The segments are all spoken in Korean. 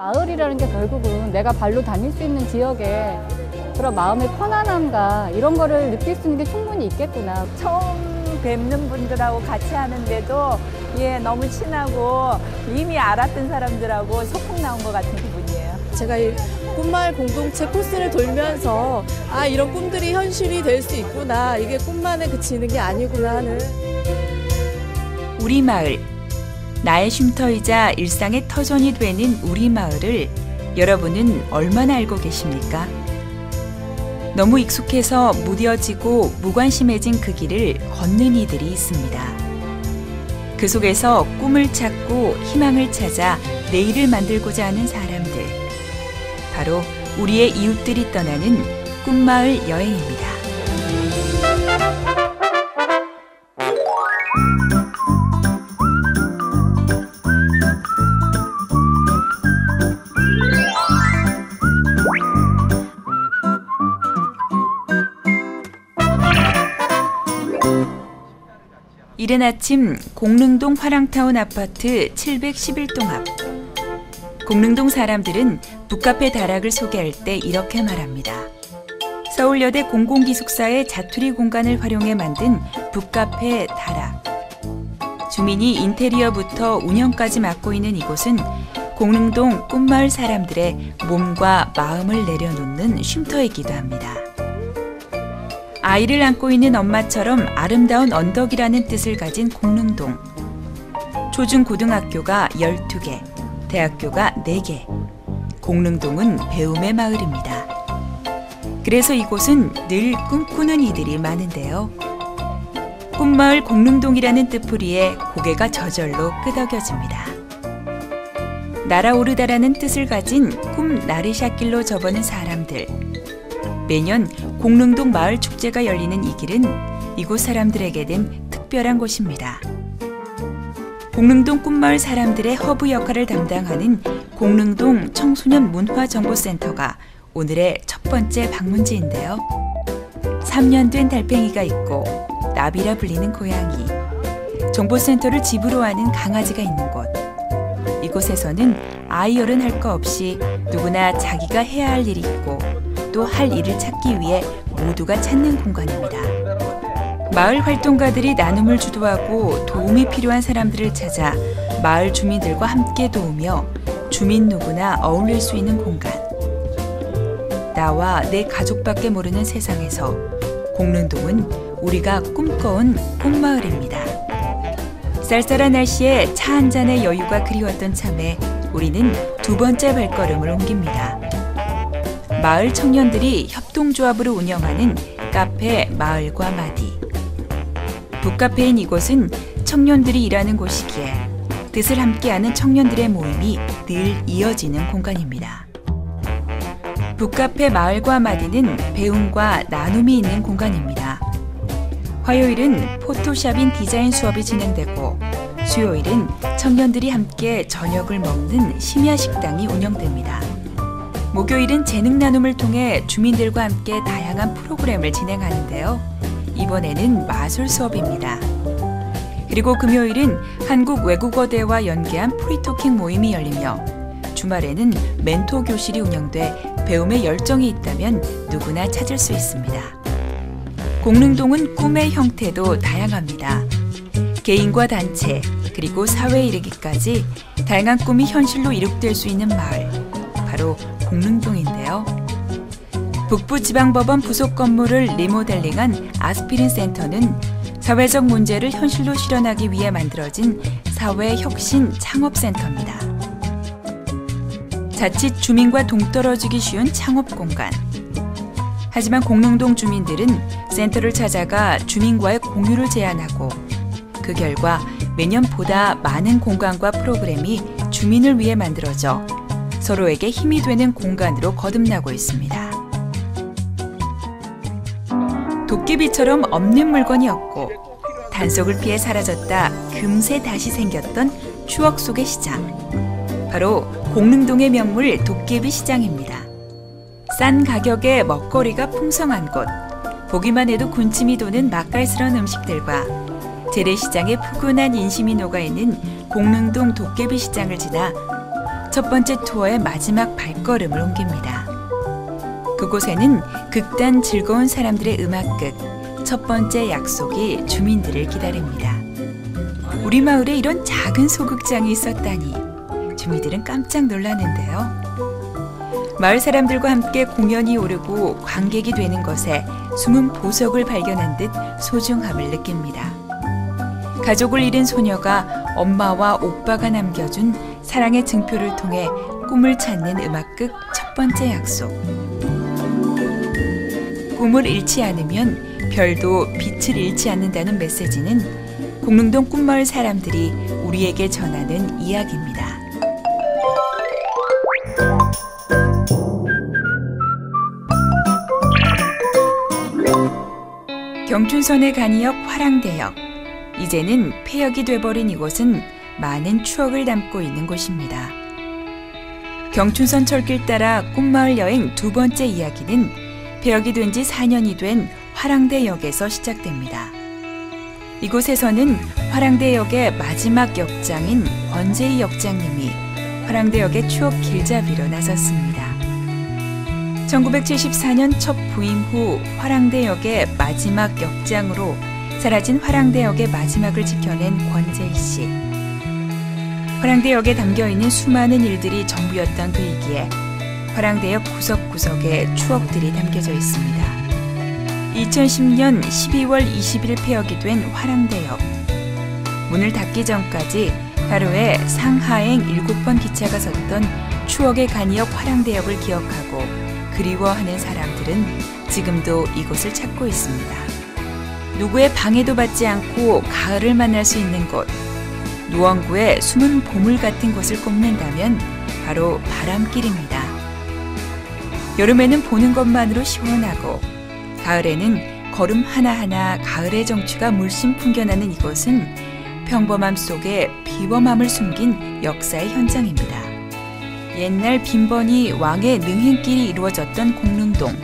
마을이라는 게 결국은 내가 발로 다닐 수 있는 지역에 그런 마음의 편안함과 이런 거를 느낄 수 있는 게 충분히 있겠구나. 처음 뵙는 분들하고 같이 하는데도 너무 친하고 이미 알았던 사람들하고 소풍 나온 것 같은 기분이에요. 제가 이 꿈마을 공동체 코스를 돌면서 이런 꿈들이 현실이 될 수 있구나. 이게 꿈만에 그치는 게 아니구나 하는. 우리 마을. 나의 쉼터이자 일상의 터전이 되는 우리 마을을 여러분은 얼마나 알고 계십니까? 너무 익숙해서 무뎌지고 무관심해진 그 길을 걷는 이들이 있습니다. 그 속에서 꿈을 찾고 희망을 찾아 내일을 만들고자 하는 사람들. 바로 우리의 이웃들이 떠나는 꿈마을 여행입니다. 이른 아침 공릉동 화랑타운 아파트 711동 앞. 공릉동 사람들은 북카페 다락을 소개할 때 이렇게 말합니다. 서울여대 공공기숙사의 자투리 공간을 활용해 만든 북카페 다락. 주민이 인테리어부터 운영까지 맡고 있는 이곳은 공릉동 꿈마을 사람들의 몸과 마음을 내려놓는 쉼터이기도 합니다. 아이를 안고 있는 엄마처럼 아름다운 언덕이라는 뜻을 가진 공릉동. 초중고등학교가 12개, 대학교가 4개. 공릉동은 배움의 마을입니다. 그래서 이곳은 늘 꿈꾸는 이들이 많은데요. 꿈마을 공릉동이라는 뜻풀이에 고개가 저절로 끄덕여집니다. 날아오르다라는 뜻을 가진 꿈 나르샤길로 접어는 사람들. 매년 공릉동 마을 축제가 열리는 이 길은 이곳 사람들에게는 특별한 곳입니다. 공릉동 꿈마을 사람들의 허브 역할을 담당하는 공릉동 청소년 문화정보센터가 오늘의 첫 번째 방문지인데요. 3년 된 달팽이가 있고 나비라 불리는 고양이, 정보센터를 집으로 하는 강아지가 있는 곳. 이곳에서는 아이 어른 할 거 없이 누구나 자기가 해야 할 일이 있고 또 할 일을 찾기 위해 모두가 찾는 공간입니다. 마을 활동가들이 나눔을 주도하고 도움이 필요한 사람들을 찾아 마을 주민들과 함께 도우며 주민 누구나 어울릴 수 있는 공간. 나와 내 가족밖에 모르는 세상에서 공릉동은 우리가 꿈꿔온 꿈마을입니다. 쌀쌀한 날씨에 차 한 잔의 여유가 그리웠던 참에 우리는 두 번째 발걸음을 옮깁니다. 마을 청년들이 협동조합으로 운영하는 카페 마을과 마디. 북카페인 이곳은 청년들이 일하는 곳이기에 뜻을 함께하는 청년들의 모임이 늘 이어지는 공간입니다. 북카페 마을과 마디는 배움과 나눔이 있는 공간입니다. 화요일은 포토샵인 디자인 수업이 진행되고 수요일은 청년들이 함께 저녁을 먹는 심야 식당이 운영됩니다. 목요일은 재능 나눔을 통해 주민들과 함께 다양한 프로그램을 진행하는데요. 이번에는 마술 수업입니다. 그리고 금요일은 한국 외국어대와 연계한 프리토킹 모임이 열리며 주말에는 멘토 교실이 운영돼 배움에 열정이 있다면 누구나 찾을 수 있습니다. 공릉동은 꿈의 형태도 다양합니다. 개인과 단체, 그리고 사회에 이르기까지 다양한 꿈이 현실로 이룩될 수 있는 마을, 바로 공릉동인데요. 북부지방법원 부속 건물을 리모델링한 아스피린 센터는 사회적 문제를 현실로 실현하기 위해 만들어진 사회혁신 창업센터입니다. 자칫 주민과 동떨어지기 쉬운 창업 공간. 하지만 공릉동 주민들은 센터를 찾아가 주민과의 공유를 제안하고 그 결과 매년 보다 많은 공간과 프로그램이 주민을 위해 만들어져 서로에게 힘이 되는 공간으로 거듭나고 있습니다. 도깨비처럼 없는 물건이 없고 단속을 피해 사라졌다 금세 다시 생겼던 추억 속의 시장. 바로 공릉동의 명물 도깨비 시장입니다. 싼 가격에 먹거리가 풍성한 곳, 보기만 해도 군침이 도는 맛깔스러운 음식들과 재래시장의 푸근한 인심이 녹아있는 공릉동 도깨비 시장을 지나 첫 번째 투어의 마지막 발걸음을 옮깁니다. 그곳에는 극단 즐거운 사람들의 음악극 첫 번째 약속이 주민들을 기다립니다. 우리 마을에 이런 작은 소극장이 있었다니 주민들은 깜짝 놀랐는데요. 마을 사람들과 함께 공연이 오르고 관객이 되는 것에 숨은 보석을 발견한 듯 소중함을 느낍니다. 가족을 잃은 소녀가 엄마와 오빠가 남겨준 사랑의 증표를 통해 꿈을 찾는 음악극 첫 번째 약속. 꿈을 잃지 않으면 별도 빛을 잃지 않는다는 메시지는 공릉동 꿈마을 사람들이 우리에게 전하는 이야기입니다. 경춘선의 간이역 화랑대역. 이제는 폐역이 돼버린 이곳은 많은 추억을 담고 있는 곳입니다. 경춘선 철길 따라 꿈마을 여행 두 번째 이야기는 폐역이 된 지 4년이 된 화랑대역에서 시작됩니다. 이곳에서는 화랑대역의 마지막 역장인 권재희 역장님이 화랑대역의 추억 길잡이로 나섰습니다. 1974년 첫 부임 후 화랑대역의 마지막 역장으로 사라진 화랑대역의 마지막을 지켜낸 권재희 씨. 화랑대역에 담겨있는 수많은 일들이 전부였던 그이기에 화랑대역 구석구석에 추억들이 담겨져 있습니다. 2010년 12월 20일 폐역이 된 화랑대역. 문을 닫기 전까지 하루에 상하행 7번 기차가 섰던 추억의 간이역 화랑대역을 기억하고 그리워하는 사람들은 지금도 이곳을 찾고 있습니다. 누구의 방해도 받지 않고 가을을 만날 수 있는 곳, 노원구의 숨은 보물 같은 곳을 꼽는다면 바로 바람길입니다. 여름에는 보는 것만으로 시원하고 가을에는 걸음 하나하나 가을의 정취가 물씬 풍겨나는 이곳은 평범함 속에 비범함을 숨긴 역사의 현장입니다. 옛날 빈번히 왕의 능행길이 이루어졌던 공릉동.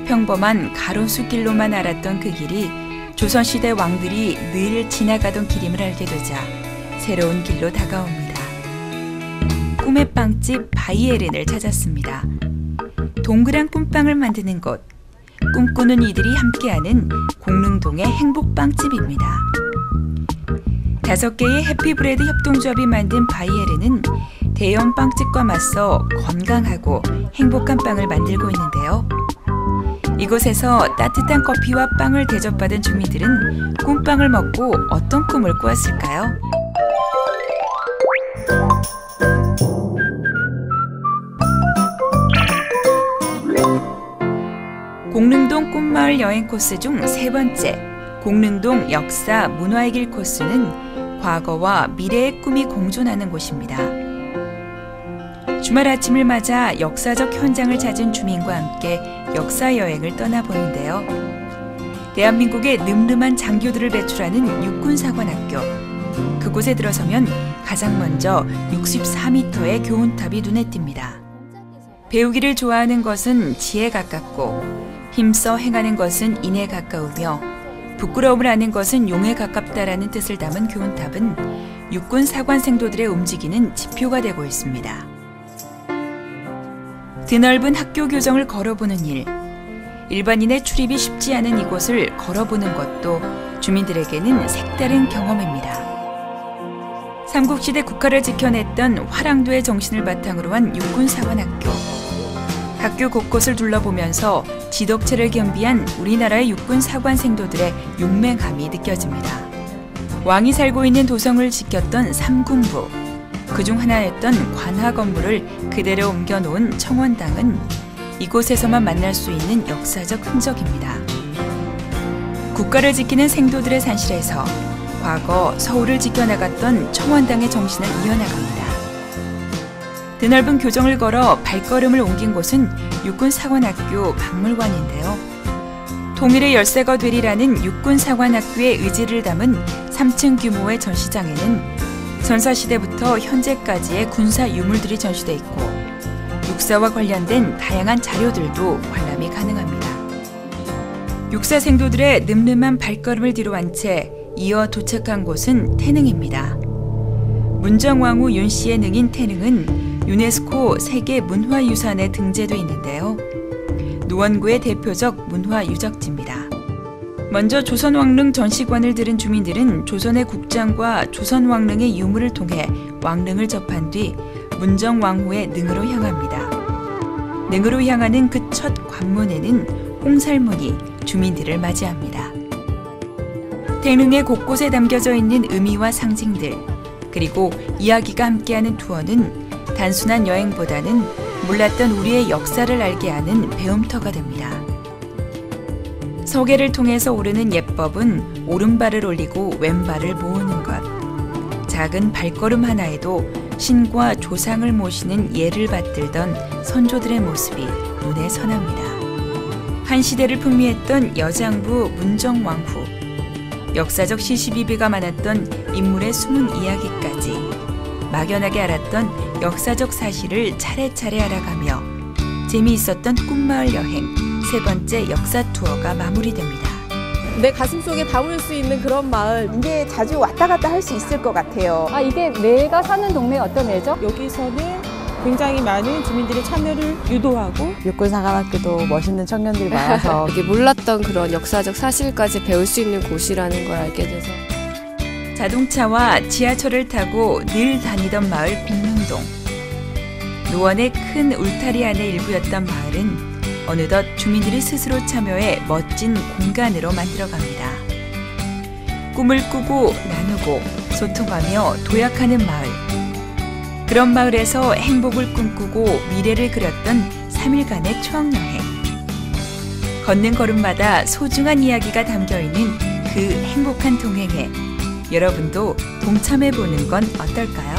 평범한 가로수길로만 알았던 그 길이 조선시대 왕들이 늘 지나가던 길임을 알게 되자 새로운 길로 다가옵니다. 꿈의 빵집 바이에른을 찾았습니다. 동그란 꿈빵을 만드는 곳, 꿈꾸는 이들이 함께하는 공릉동의 행복빵집입니다. 5개의 해피브레드 협동조합이 만든 바이에른은 대형 빵집과 맞서 건강하고 행복한 빵을 만들고 있는데요. 이곳에서 따뜻한 커피와 빵을 대접받은 주민들은 꿈빵을 먹고 어떤 꿈을 꾸었을까요? 공릉동 꿈마을 여행 코스 중 3번째, 공릉동 역사 문화의 길 코스는 과거와 미래의 꿈이 공존하는 곳입니다. 주말 아침을 맞아 역사적 현장을 찾은 주민과 함께 역사 여행을 떠나보는데요. 대한민국의 늠름한 장교들을 배출하는 육군사관학교. 그곳에 들어서면 가장 먼저 64m의 교훈탑이 눈에 띕니다. 배우기를 좋아하는 것은 지에 가깝고 힘써 행하는 것은 인에 가까우며 부끄러움을 아는 것은 용에 가깝다라는 뜻을 담은 교훈탑은 육군 사관 생도들의 움직이는 지표가 되고 있습니다. 드넓은 학교 교정을 걸어보는 일, 일반인의 출입이 쉽지 않은 이곳을 걸어보는 것도 주민들에게는 색다른 경험입니다. 삼국시대 국가를 지켜냈던 화랑도의 정신을 바탕으로 한 육군사관학교. 학교 곳곳을 둘러보면서 지덕체를 겸비한 우리나라의 육군사관 생도들의 용맹함이 느껴집니다. 왕이 살고 있는 도성을 지켰던 삼군부, 그중 하나였던 관하 건물을 그대로 옮겨놓은 청원당은 이곳에서만 만날 수 있는 역사적 흔적입니다. 국가를 지키는 생도들의 산실에서 과거 서울을 지켜나갔던 청원당의 정신을 이어나갑니다. 드넓은 교정을 걸어 발걸음을 옮긴 곳은 육군사관학교 박물관인데요. 통일의 열쇠가 되리라는 육군사관학교의 의지를 담은 3층 규모의 전시장에는 전사시대부터 현재까지의 군사 유물들이 전시돼 있고 육사와 관련된 다양한 자료들도 관람이 가능합니다. 육사 생도들의 늠름한 발걸음을 뒤로 한 채 이어 도착한 곳은 태능입니다. 문정왕후 윤씨의 능인 태릉은 유네스코 세계문화유산에 등재돼 있는데요. 노원구의 대표적 문화유적지입니다. 먼저 조선왕릉 전시관을 들은 주민들은 조선의 국장과 조선왕릉의 유물을 통해 왕릉을 접한 뒤 문정왕후의 능으로 향합니다. 능으로 향하는 그 첫 관문에는 홍살문이 주민들을 맞이합니다. 태릉의 곳곳에 담겨져 있는 의미와 상징들, 그리고 이야기가 함께하는 투어는 단순한 여행보다는 몰랐던 우리의 역사를 알게 하는 배움터가 됩니다. 서계를 통해서 오르는 예법은 오른발을 올리고 왼발을 모으는 것. 작은 발걸음 하나에도 신과 조상을 모시는 예를 받들던 선조들의 모습이 눈에 선합니다. 한 시대를 풍미했던 여장부 문정왕후. 역사적 시시비비가 많았던 인물의 숨은 이야기까지 막연하게 알았던 역사적 사실을 차례차례 알아가며 재미있었던 꿈마을 여행 세 번째 역사 투어가 마무리됩니다. 내 가슴속에 담을 수 있는 그런 마을. 이제 자주 왔다 갔다 할 수 있을 것 같아요. 아, 이게 내가 사는 동네 어떤 애죠? 여기서는 굉장히 많은 주민들이 참여를 유도하고 육군사관학교도 멋있는 청년들이 많아서 여기 몰랐던 그런 역사적 사실까지 배울 수 있는 곳이라는 걸 알게 돼서 자동차와 지하철을 타고 늘 다니던 마을 공릉동. 노원의 큰 울타리 안의 일부였던 마을은 어느덧 주민들이 스스로 참여해 멋진 공간으로 만들어갑니다. 꿈을 꾸고 나누고 소통하며 도약하는 마을. 그런 마을에서 행복을 꿈꾸고 미래를 그렸던 3일간의 추억여행. 걷는 걸음마다 소중한 이야기가 담겨있는 그 행복한 동행에 여러분도 동참해보는 건 어떨까요?